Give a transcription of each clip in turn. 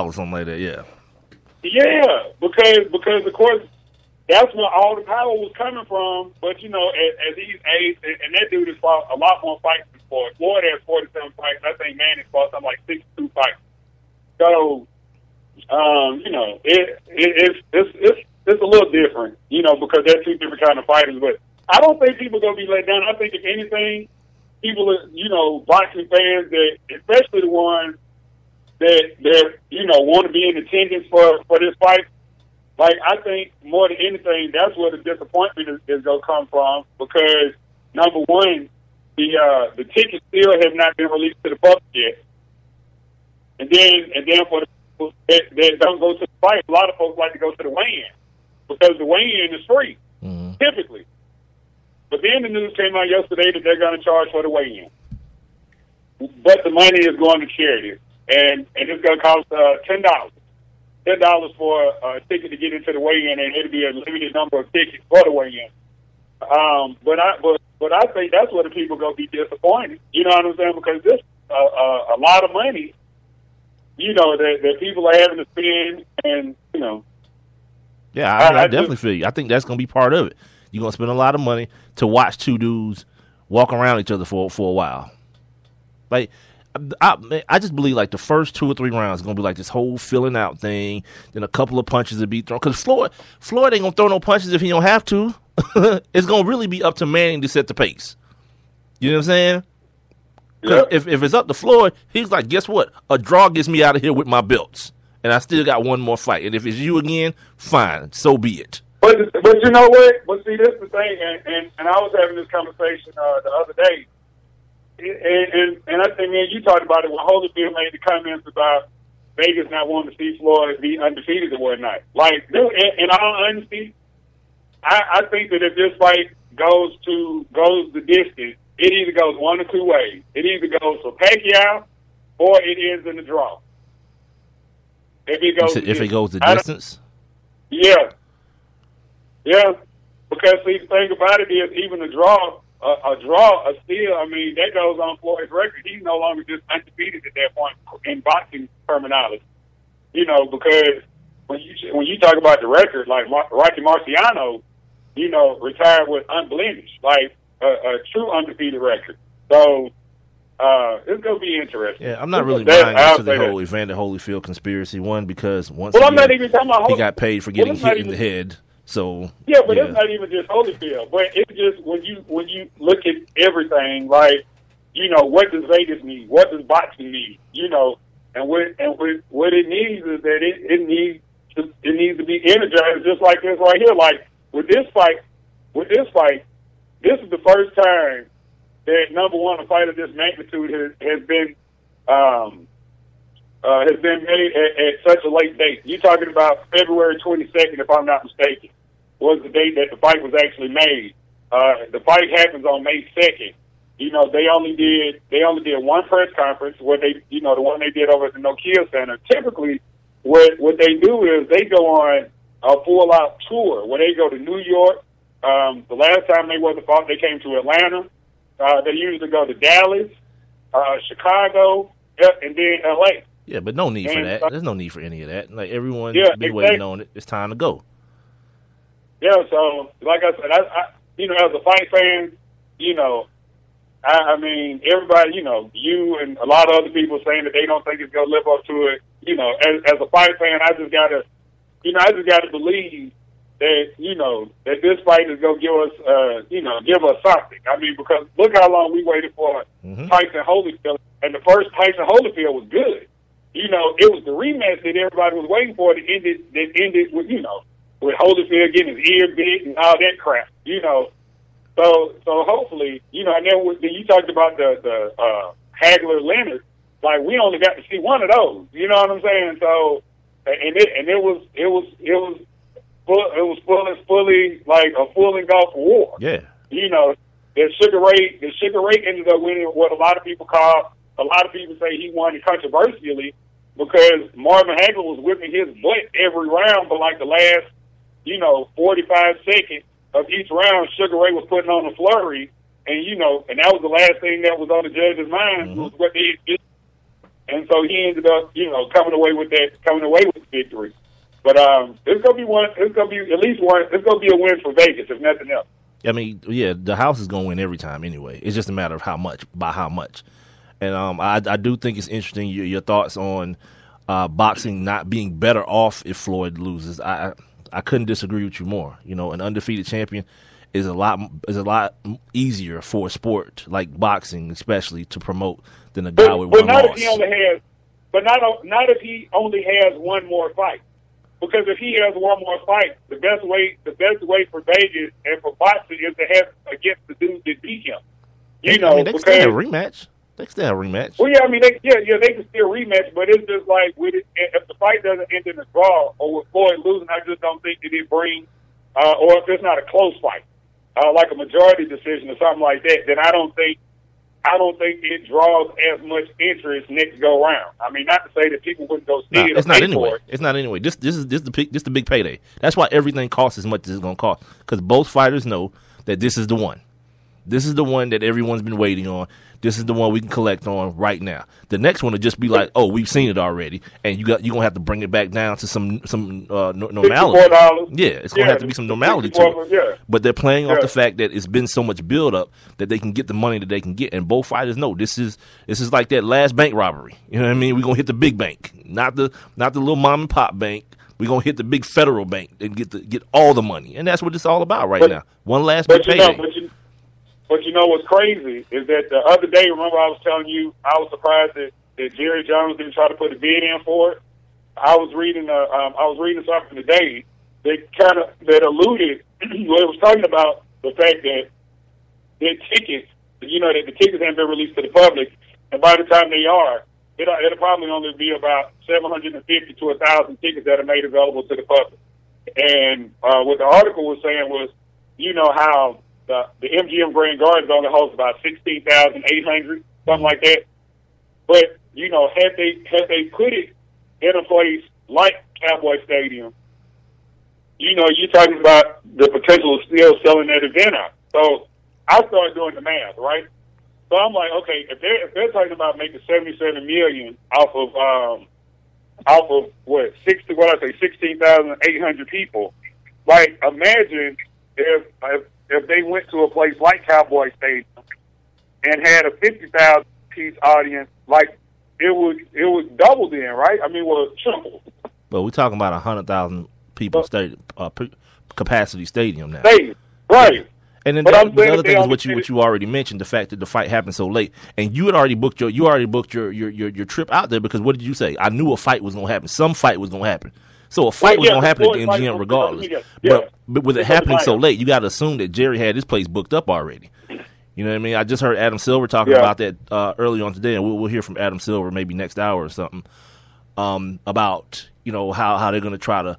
or something like that. Yeah. Yeah, because of course that's where all the power was coming from. But you know, as he's aged, and that dude has fought a lot more fights than Floyd. Floyd has 47 fights. I think Manny's fought something like 62 fights. So, you know, it's a little different, you know, because they're two different kind of fighters. But I don't think people are gonna be let down. I think if anything, people, you know, boxing fans that, especially the ones that you know want to be in attendance for this fight. Like, I think more than anything, that's where the disappointment is going to come from, because number one, the tickets still have not been released to the public yet, and then for the people that don't go to the fight, a lot of folks like to go to the weigh-in because the weigh-in is free, typically. But then the news came out yesterday that they're going to charge for the weigh-in, but the money is going to charities, and it's going to cost $10. $10 for a ticket to get into the weigh-in, and it'll be a limited number of tickets for the weigh-in. But I think that's where the people gonna be disappointed. You know what I'm saying? Because this a lot of money, you know, that people are having to spend, and you know. Yeah, I definitely feel you. I think that's gonna be part of it. You're gonna spend a lot of money to watch two dudes walk around each other for a while. Like, I just believe like the first 2 or 3 rounds is gonna be like this whole filling out thing. Then a couple of punches to be thrown, because Floyd ain't gonna throw no punches if he don't have to. It's gonna really be up to Manning to set the pace. You know what I'm saying? Yeah. If it's up to Floyd, he's like, guess what? A draw gets me out of here with my belts, and I still got one more fight. And if it's you again, fine, so be it. But you know what? But see, this is the thing, and I was having this conversation the other day. And I think, man, you talked about it when Holyfield made the comments about Vegas not wanting to see Floyd be undefeated or whatnot. Like, dude, in all honesty, I think that if this fight goes the distance, it either goes one or two ways. It either goes for Pacquiao or it ends in the draw. If it goes the distance? Yeah. Yeah. Because, see, the thing about it is, even a draw, still, I mean, that goes on Floyd's record. He's no longer just undefeated at that point in boxing terminology. You know, because when you talk about the record, like Rocky Marciano, you know, retired with unblemished, like a true undefeated record. So it's going to be interesting. Yeah, I'm not really buying into the whole Evander Holyfield conspiracy one, because I'm not even talking about he got paid for getting hit in the head. So yeah, but it's not even just Holyfield. But it's just when you look at everything, like, you know, what does Vegas need? What does boxing need? You know, and what it needs is that it needs to be energized, just like this right here. Like with this fight, this is the first time that, number one, a fight of this magnitude has been made at such a late date. You're talking about February 22nd, if I'm not mistaken, was the date that the fight was actually made. The fight happens on May 2nd. You know, they only did one press conference, where they, you know, the one they did over at the Nokia Center. Typically, what they do is they go on a full out tour where they go to New York. The last time they were the fought, they came to Atlanta. They usually go to Dallas, Chicago, and then LA. Yeah, but no need for that. There's no need for any of that. Like, everyone's been waiting on it. It's time to go. Yeah, so like I said, I you know, as a fight fan, you know, I mean, everybody, you know, you and a lot of other people saying that they don't think it's gonna live up to it. You know, as a fight fan, I just gotta believe that, you know, that this fight is gonna give us something. I mean, because look how long we waited for Tyson Holyfield, and the first Tyson Holyfield was good. You know, it was the rematch that everybody was waiting for that ended with, you know, with Holyfield getting his ear big and all that crap, you know. So hopefully, you know, and then when you talked about the Hagler Leonard, like, we only got to see one of those, you know what I'm saying? So, it was fully like a full engulfed war. Yeah. You know, the Sugar Ray ended up winning what a lot of people say he won it controversially, because Marvin Hagler was whipping his butt every round, but like the last, you know, 45 seconds of each round, Sugar Ray was putting on a flurry, and, you know, and that was the last thing that was on the judge's mind, was what they did. and so he ended up, coming away with the victory. But it's gonna be one. It's gonna be at least one. It's gonna be a win for Vegas, if nothing else. I mean, yeah, the house is gonna win every time anyway. It's just a matter of how much, by how much. And I do think it's interesting your thoughts on boxing not being better off if Floyd loses. I couldn't disagree with you more. An undefeated champion is a lot easier for a sport like boxing, especially to promote, than a guy with one not loss. If he only has, but not if he only has one more fight. Because if he has one more fight, the best way for Vegas and for boxing is to have against the dude that beat him. They can still have a rematch. They can still have a rematch. Well, yeah, I mean, they can still rematch, but it's just like if the fight doesn't end in a draw or with Floyd losing, I just don't think that it brings, or if it's not a close fight, like a majority decision or something like that, then I don't think it draws as much interest next go round. I mean, not to say that people wouldn't go see it. It's not anyway. It's not anyway. This is the big payday. That's why everything costs as much as it's going to cost, because both fighters know that this is the one. This is the one that everyone's been waiting on. This is the one we can collect on right now. The next one will just be like, oh, we've seen it already, and you're gonna have to bring it back down to some normality. $64. Yeah, it's gonna have to be some normality to it. Yeah. But they're playing off the fact that it's been so much build up that they can get the money that they can get, and both fighters know this is like that last bank robbery. You know what I mean? We're gonna hit the big bank, not the little mom and pop bank. We're gonna hit the big federal bank and get all the money, and that's what it's all about right now. One last big payday. But you know what's crazy is that the other day, remember I was telling you I was surprised that Jerry Jones didn't try to put a bid in for it. I was reading something today that alluded, well, it was talking about the fact that tickets, that the tickets haven't been released to the public, and by the time they are, it'll probably only be about 750 to 1,000 tickets that are made available to the public. And what the article was saying was, how the MGM Grand Gardens only hosts about 16,800, something like that. But had they put it in a place like Cowboy Stadium, you're talking about the potential of still selling that event out. So I started doing the math, right? So I'm like, okay, if they're talking about making $77 million off of 16,800 people, like imagine if they went to a place like Cowboy Stadium and had a 50,000 piece audience, like it would double then, right? I mean, well, triple. But we're talking about 100,000 people capacity stadium now. Right. And then the other thing is what you already mentioned, the fact that the fight happened so late, and you already booked your trip out there, because what did you say? I knew a fight was going to happen. Some fight was going to happen. So a fight was going to happen at the MGM regardless. But with it happening so late, you got to assume that Jerry had his place booked up already. You know what I mean? I just heard Adam Silver talking about that early on today, and we'll hear from Adam Silver maybe next hour or something about how they're going to try to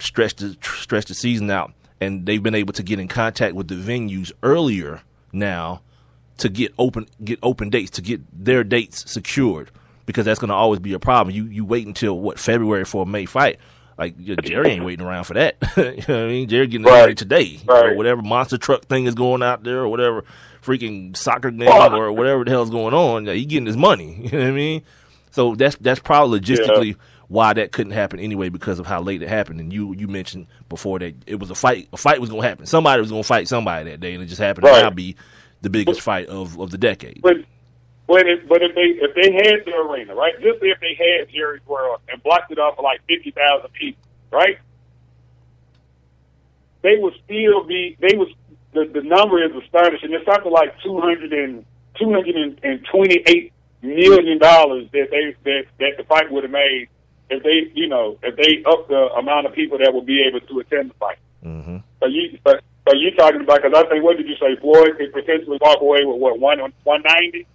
stretch the season out, and they've been able to get in contact with the venues earlier now to get open dates, to get their dates secured. Because that's going to always be a problem. You wait until, February for a May fight. Like, Jerry ain't waiting around for that. You know what I mean? Jerry getting ready today. Right. Or whatever monster truck thing is going out there, or whatever freaking soccer game, or whatever the hell's going on. He getting his money. You know what I mean? So that's probably logistically why that couldn't happen anyway, because of how late it happened. And you mentioned before that it was a fight. A fight was going to happen. Somebody was going to fight somebody that day, and it just happened to now be the biggest fight of the decade. But if they had the arena, right? Just if they had Jerry's World and blocked it off for like 50,000 people, right? They would still be. The number is astonishing. It's something like $228 million that the fight would have made if they upped the amount of people that would be able to attend the fight. Mm-hmm. So you talking about? Because I think, what did you say? Floyd could potentially walk away with 190.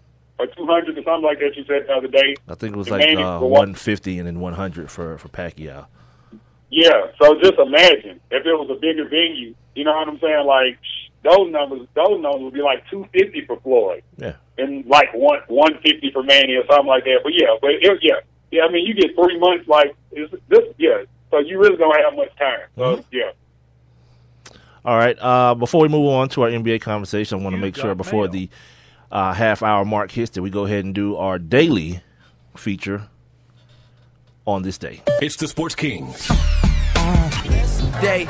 Or 200 or something like that you said the other day. I think it was like 150 and then 100 for Pacquiao. Yeah, so just imagine if it was a bigger venue. You know what I'm saying? Like those numbers would be like 250 for Floyd. Yeah. And like 150 for Manny or something like that. But yeah. I mean, you get 3 months. Like So you really don't have much time. So yeah. All right. Before we move on to our NBA conversation, I want to make sure before the half-hour mark hits that we go ahead and do our daily feature on this day. It's the Sports Kings. On this day.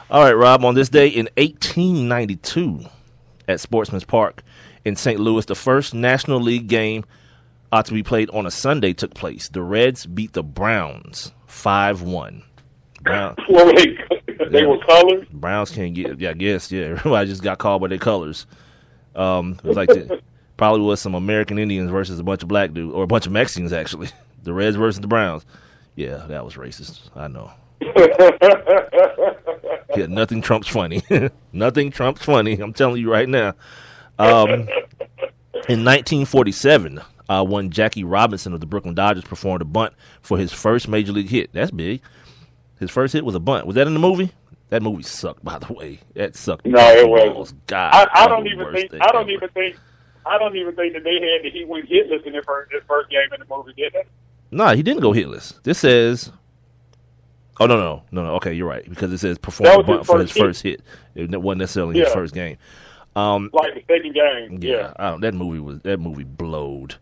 All right, Rob, on this day in 1892 at Sportsman's Park in St. Louis, the first National League game to be played on a Sunday took place. The Reds beat the Browns 5-1. They were colored? Browns can't get, I guess, yeah. Everybody just got called by their colors. It was like, probably was some American Indians versus a bunch of black dudes, or a bunch of Mexicans, actually. The Reds versus the Browns. Yeah, that was racist. I know. Yeah, nothing trumps funny. Nothing trumps funny. I'm telling you right now. In 1947, when Jackie Robinson of the Brooklyn Dodgers performed a bunt for his first major league hit. That's big. His first hit was a bunt. Was that in the movie? That movie sucked, by the way. That sucked. No, it wasn't. God, I don't even think that they had that he went hitless in his first game in the movie, did they? No, he didn't go hitless. This says. Oh, no. Okay, you're right. Because it says perform a bunt for his first hit. It wasn't necessarily his first game. Like the second game. Yeah. That movie blowed.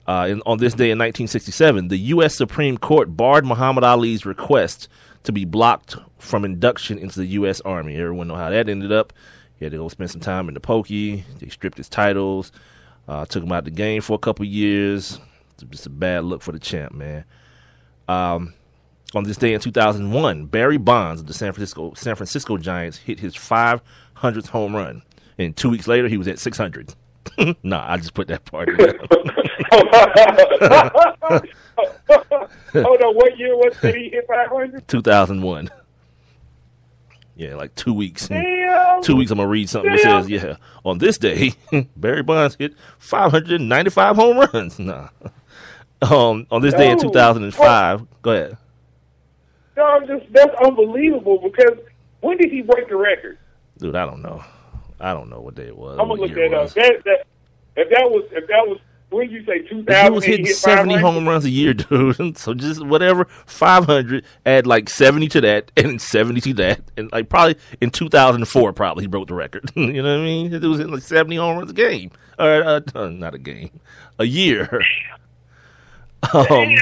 On this day in 1967, the U.S. Supreme Court barred Muhammad Ali's request to be blocked from induction into the U.S. Army. Everyone know how that ended up. He had to go spend some time in the pokey. They stripped his titles, took him out of the game for a couple years. It's just a bad look for the champ, man. On this day in 2001, Barry Bonds of the San Francisco Giants hit his 500th home run. And 2 weeks later, he was at 600. Nah, I just put that part in there. Hold on, what year was it he hit 500? 2001. Yeah, like 2 weeks. Damn. 2 weeks, I'm going to read something that says, on this day, Barry Bonds hit 595 home runs. Nah. On this day in 2005, go ahead. No, that's unbelievable because when did he break the record? Dude, I don't know. I don't know what day it was. I'm gonna look that up. If that was when you say 2000, he was hitting 70 home runs a year, dude. So just whatever, 500, add like 70 to that, and 70 to that, and like probably in 2004, probably he broke the record. You know what I mean? It was hitting like 70 home runs a game, or not a game, a year. Damn.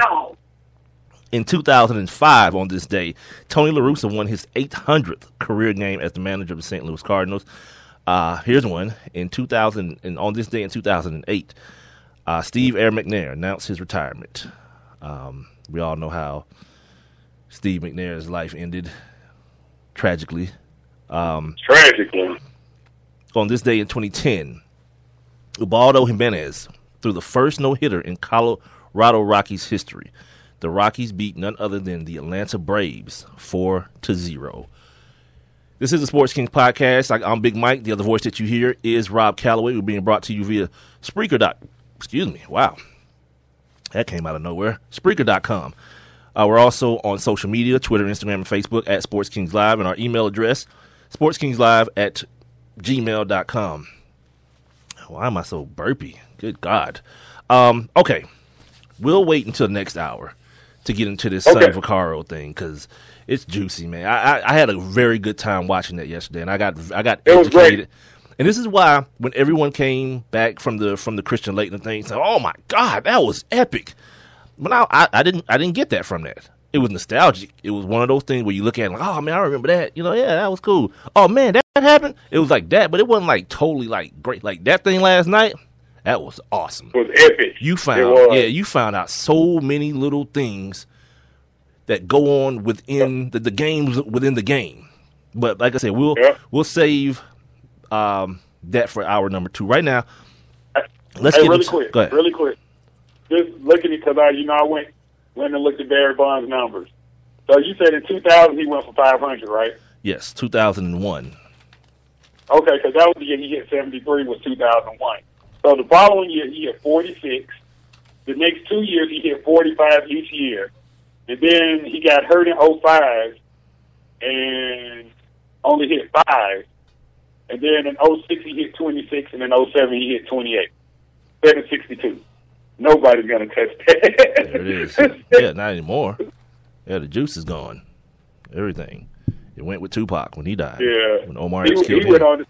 In 2005, on this day, Tony La Russa won his 800th career game as the manager of the St. Louis Cardinals. Here's one. In 2000, and on this day in 2008, Steve Air McNair announced his retirement. We all know how Steve McNair's life ended tragically. Tragically. On this day in 2010, Ubaldo Jimenez threw the first no-hitter in Colorado Rockies history. The Rockies beat none other than the Atlanta Braves 4-0. This is the Sports Kings podcast. I'm Big Mike. The other voice that you hear is Rob Calloway. We're being brought to you via Spreaker. Excuse me. Wow. That came out of nowhere. Spreaker.com. We're also on social media, Twitter, Instagram, and Facebook at Sports Kings Live, and our email address, sportskingslive@gmail.com. Why am I so burpy? Good God. Okay. We'll wait until next hour to get into this Sonny Vaccaro thing because it's juicy, man. I had a very good time watching that yesterday, and I got educated. And this is why when everyone came back from the Christian Laettner thing, said, "Oh my God, that was epic." But I didn't get that from that. It was nostalgic. It was one of those things where you look at it like, "Oh man, I remember that." Yeah, that was cool. Oh man, that happened. It was like that, but it wasn't like totally like great. Like that thing last night. That was awesome. It was epic. You found out so many little things that go on within the games within the game. But like I said, we'll save that for hour number 2. Right now, let's get really quick. Go ahead. Really quick. Just looking because I went and looked at Barry Bonds' numbers. So you said in 2000 he went for 500, right? Yes, 2001. Okay, because that was the year he hit 73 was 2001. So the following year, he hit 46. The next 2 years, he hit 45 each year. And then he got hurt in 05 and only hit 5. And then in 06, he hit 26. And in 07, he hit 28. 762. Nobody's going to touch that. There it is. Yeah, not anymore. Yeah, the juice is gone. Everything. It went with Tupac when he died. Yeah. When Omar X killed him.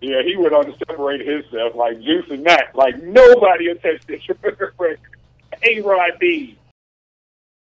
Yeah, he went on to separate himself like Juice and Nat. Like nobody will touch this record. A-Rod D.